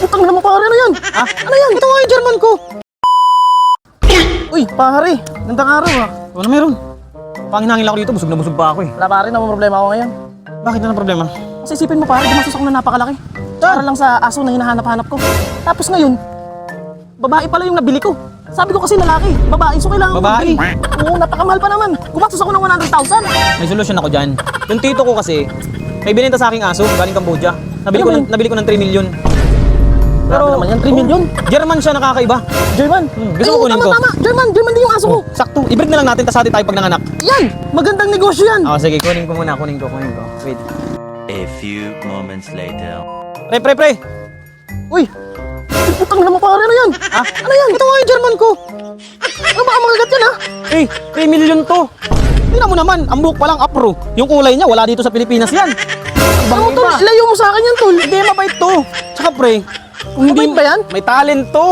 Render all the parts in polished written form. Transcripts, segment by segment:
Putang naman pare, ano yan? Ha? Ano yan? Ito nga yung German ko. Uy, pare, gandang araw ah. Ano meron? Panginangin lang ako dito, busog na busog pa ako eh. Wala pare, naman problema ako ngayon. Bakit na problema? Kasi isipin mo pare, gumastos ako na napakalaki. Para lang sa aso na hinahanap-hanap ko. Tapos ngayon, babae pala yung nabili ko. Sabi ko kasi lalaki, babae, so kailangan ko Babae? mabili. Oo, napakamahal pa naman. Gumastos ako ng 100,000. May solusyon ako dyan. Yung tito ko kasi, may binenta sa aking aso, galing Cambodia. Nabili ko ng 3 million. Pero naman yan, 3 million. German siya, nakakaiba. German. Gusto mo kunin ko? Tama, German din yung aso ko. Sakto, i-breed na lang natin, tas hati tayo pag nanganak. Yan, magandang negosyo yan. Sige, kunin ko muna, kunin ko. Wait. A few moments later. Pre. Uy, putang naman pare, ano yan? Ha? Ano yan? Ito nga yung German ko. Ano ba, magagat yan ha? 3 million to. Tingnan mo naman, ang buhok pa lang apro. Yung kulay niya, wala dito sa Pilipinas yan. Ano tol, ilayo mo sa akin yan tol. Hindi, mabait to. Tsaka pre, kung Mabait ba yan? may talent to.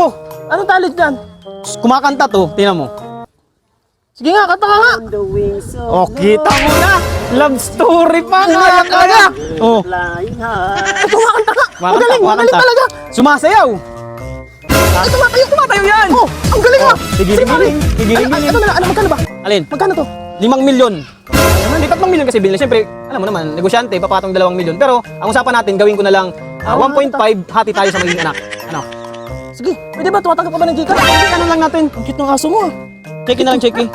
Anong talent yan? Kumakanta to, tingnan mo. Sige nga, kanta ka nga. Oh, kita mo na. Love story pa Hindi nga nga talaga. Oh, Ay, kumakanta ka. Magaling kumakanta. talaga. Sumasayaw. Ay, tumatayo yan. Oh, ang galing ah. Gigiling-giling. Ito na lang, ano, magkano ba? Alin? Magkano to? 5 milyon. Hindi 3 milyon kasi bilhin. Siyempre, alam mo naman, negosyante, papatong 2 milyon. Pero, ang usapan natin, gawin ko na lang 1.5, hati tayo sa magiging anak. Ano? Sige, pwede ba tumatanggap ka ba ng Gcash? Hindi, ano lang natin. Ang cute ng aso mo ah. Check-in na lang, check-in.